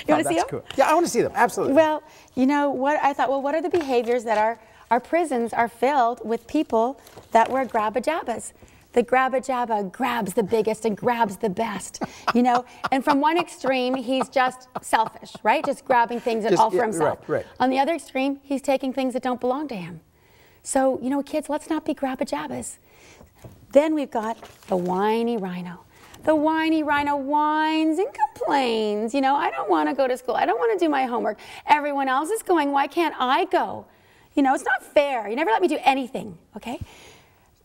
You want to see them? Cool. Yeah, I want to see them. Absolutely. Well, you know what? I thought, well, what are the behaviors that our prisons are filled with people that wear grabba-jabbas? The grabba-jabba grabs the biggest and grabs the best, you know? And from one extreme, he's just selfish, right? Just grabbing things all for himself. Right. On the other extreme, he's taking things that don't belong to him. So, you know, kids, let's not be grabba-jabbas. Then we've got the whiny rhino. The whiny rhino whines and complains. You know, I don't want to go to school. I don't want to do my homework. Everyone else is going. Why can't I go? You know, it's not fair. You never let me do anything, okay?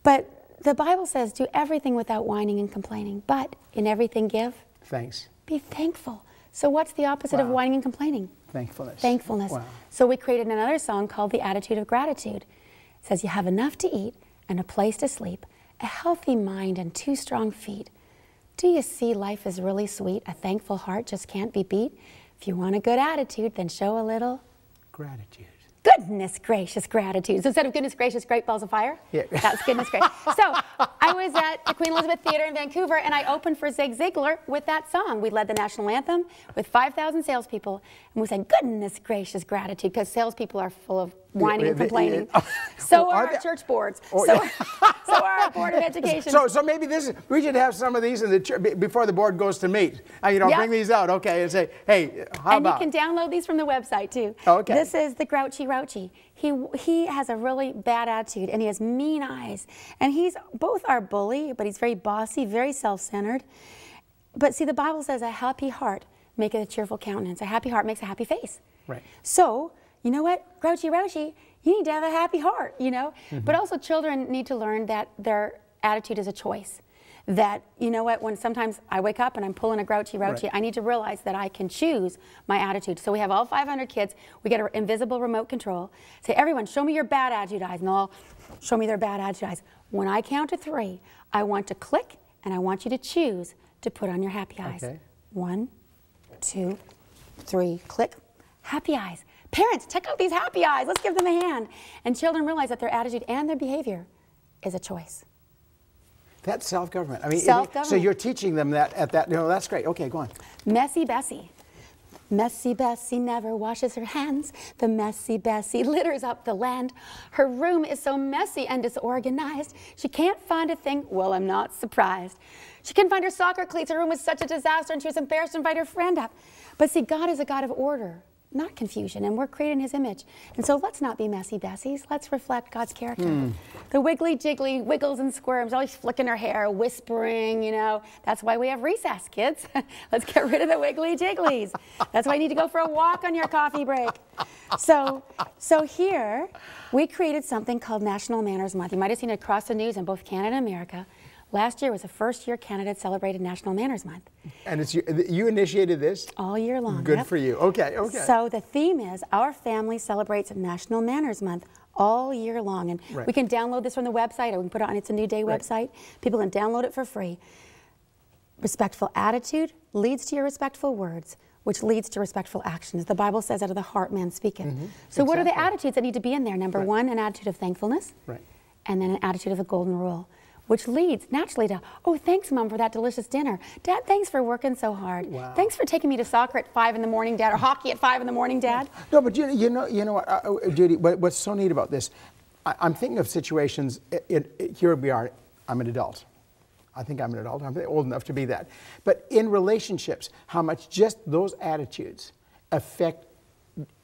But the Bible says, do everything without whining and complaining. But in everything give. Thanks. Be thankful. So what's the opposite of whining and complaining? Thankfulness. Thankfulness. Wow. So we created another song called The Attitude of Gratitude. It says, you have enough to eat and a place to sleep, a healthy mind and 2 strong feet. Do you see life is really sweet? A thankful heart just can't be beat. If you want a good attitude, then show a little gratitude. Goodness gracious gratitude. So instead of goodness gracious, great balls of fire, yeah. That's goodness gracious. So I was at the Queen Elizabeth Theatre in Vancouver, and I opened for Zig Ziglar with that song. We led the national anthem with 5,000 salespeople, and we said, goodness gracious gratitude, because salespeople are full of whining and complaining. So are our church boards. So are our Board of Education. So maybe we should have some of these in the before the board goes to meet. You know, bring these out, okay, and say, hey, how about? And you can download these from the website too. Okay. This is the Grouchy Rouchy. He has a really bad attitude, and he has mean eyes. And he's both our bully, but he's very bossy, very self-centered. But see, the Bible says a happy heart maketh a cheerful countenance. A happy heart makes a happy face. Right. So, you know what, Grouchy Rouchy, you need to have a happy heart, you know? But also children need to learn that their attitude is a choice. That, you know what, when sometimes I wake up and I'm pulling a Grouchy Rouchy, I need to realize that I can choose my attitude. So we have all 500 kids, we get an invisible remote control. Say, everyone, show me your bad attitude eyes, and they'll all show me their bad attitude eyes. When I count to 3, I want to click, and I want you to choose to put on your happy eyes. Okay. 1, 2, 3, click, happy eyes. Parents, check out these happy eyes. Let's give them a hand. And children realize that their attitude and their behavior is a choice. That's self-government. I mean, self-government. So you're teaching them that at that. No, that's great. Okay, go on. Messy Bessie. Messy Bessie never washes her hands. The messy Bessie litters up the land. Her room is so messy and disorganized. She can't find a thing. Well, I'm not surprised. She couldn't find her soccer cleats. Her room was such a disaster, and she was embarrassed to invite her friend up. But see, God is a God of order, not confusion, and we're created in His image. And so let's not be messy Bessies. Let's reflect God's character. The wiggly jiggly wiggles and squirms, always flicking her hair, whispering, you know. That's why we have recess, kids. Let's get rid of the wiggly jigglies. That's why you need to go for a walk on your coffee break. So here, we created something called National Manners Month. You might have seen it across the news in both Canada and America. Last year was the first year Canada had celebrated National Manners Month. And it's you initiated this? All year long. Good for you. Okay, okay. So the theme is our family celebrates National Manners Month all year long. And we can download this from the website, or we can put it on It's a New Day website. People can download it for free. Respectful attitude leads to your respectful words, which leads to respectful actions. The Bible says, out of the heart man speaketh. So what are the attitudes that need to be in there? Number 1, an attitude of thankfulness. And then an attitude of the golden rule, which leads naturally to, oh, thanks, Mom, for that delicious dinner. Dad, thanks for working so hard. Wow. Thanks for taking me to soccer at 5 in the morning, Dad, or hockey at 5 in the morning, Dad. No, but you know what, Judy, what's so neat about this, I'm thinking of situations, here we are, I'm an adult. I think I'm an adult, I'm old enough to be that. But in relationships, how much just those attitudes affect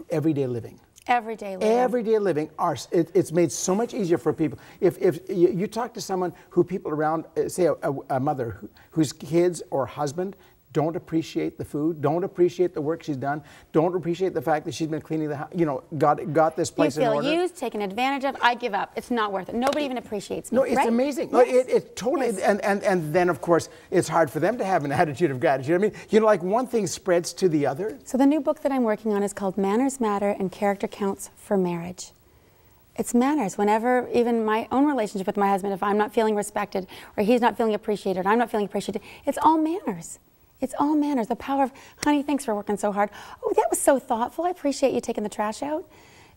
everyday living. Everyday living. Everyday living, it's made so much easier for people. If you talk to someone who people around, say a mother whose kids or husband don't appreciate the food, don't appreciate the work she's done, don't appreciate the fact that she's been cleaning the house, you know, got this place in order. You feel used, taken advantage of. I give up. It's not worth it. Nobody even appreciates me. No, it's amazing. No, it totally, and then of course it's hard for them to have an attitude of gratitude. I mean, you know, like one thing spreads to the other. So the new book that I'm working on is called Manners Matter and Character Counts for Marriage. It's manners. Whenever, even my own relationship with my husband, if I'm not feeling respected, or he's not feeling appreciated, or I'm not feeling appreciated, it's all manners. It's all manners. The power of, honey, thanks for working so hard. Oh, that was so thoughtful. I appreciate you taking the trash out.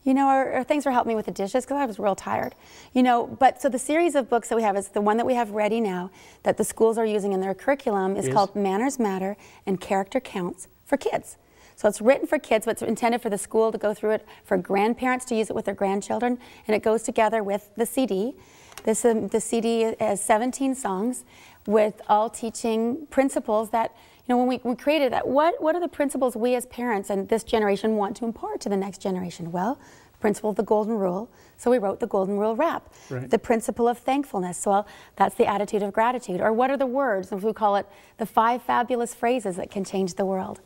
You know, or thanks for helping me with the dishes, because I was real tired. You know, but so the series of books that we have is the one that we have ready now that the schools are using in their curriculum is called Manners Matter and Character Counts for Kids. So it's written for kids, but it's intended for the school to go through it, for grandparents to use it with their grandchildren, and it goes together with the CD. The CD has 17 songs with all teaching principles that, you know, when we created that, what are the principles we as parents and this generation want to impart to the next generation? Well, the principle of the golden rule. So we wrote the golden rule rap. Right. The principle of thankfulness. Well, that's the attitude of gratitude. Or what are the words? And we call it the 5 fabulous phrases that can change the world.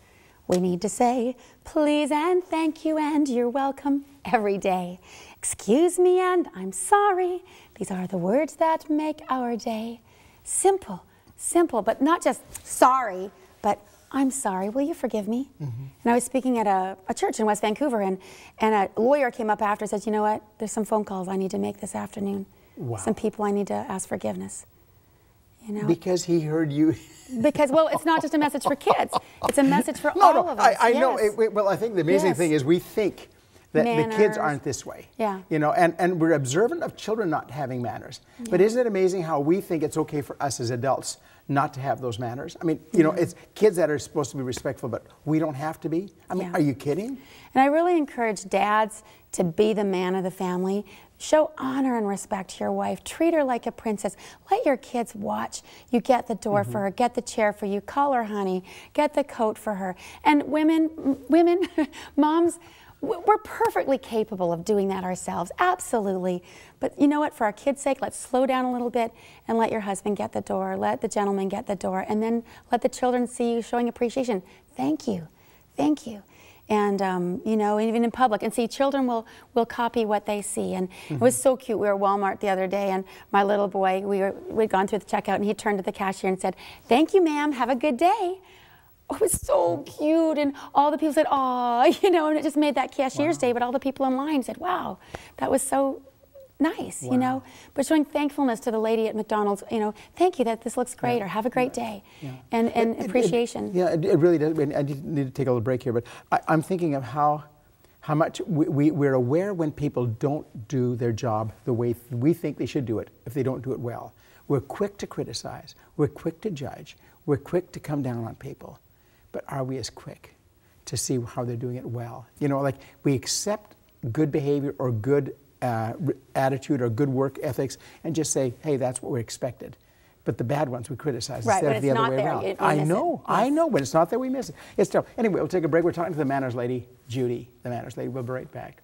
We need to say, please and thank you and you're welcome every day. Excuse me and I'm sorry. These are the words that make our day. Simple, simple, but not just sorry, but I'm sorry, will you forgive me? Mm-hmm. And I was speaking at a church in West Vancouver, and a lawyer came up after and said, you know what, there's some phone calls I need to make this afternoon. Wow. Some people I need to ask forgiveness. You know? Because he heard you. Because, well, it's not just a message for kids. It's a message for all of us. I yes. know. Well, I think the amazing thing is we think that Manners. the kids aren't this way. Yeah. You know, and we're observant of children not having manners. Yeah. But isn't it amazing how we think it's okay for us as adults not to have those manners? I mean, you know, it's kids that are supposed to be respectful, but we don't have to be. I mean, are you kidding? And I really encourage dads to be the man of the family. Show honor and respect to your wife. Treat her like a princess. Let your kids watch you get the door for her, get the chair for you, call her honey, get the coat for her. And women, moms, we're perfectly capable of doing that ourselves, absolutely. But you know what, for our kids' sake, let's slow down a little bit and let your husband get the door, let the gentleman get the door, and then let the children see you showing appreciation. Thank you, thank you. And, you know, even in public, and see, children will copy what they see. And it was so cute. We were at Walmart the other day, and my little boy, we'd gone through the checkout, and he turned to the cashier and said, thank you, ma'am, have a good day. Oh, it was so cute, and all the people said, "Aw," you know, and it just made that cashier's day. But all the people in line said, "Wow, that was so nice," you know. But showing thankfulness to the lady at McDonald's, you know, thank you, that this looks great, or have a great day, and appreciation. It really does. I need to take a little break here, but I'm thinking of how much we're aware when people don't do their job the way we think they should do it if they don't do it well. We're quick to criticize. We're quick to judge. We're quick to come down on people. But are we as quick to see how they're doing it well? You know, like we accept good behavior or good attitude or good work ethics and just say, hey, that's what we expected. But the bad ones we criticize instead of the other way around. I know, when it's not there, we miss it. It's tough. Anyway, we'll take a break. We're talking to the manners lady, Judi, the manners lady. We'll be right back.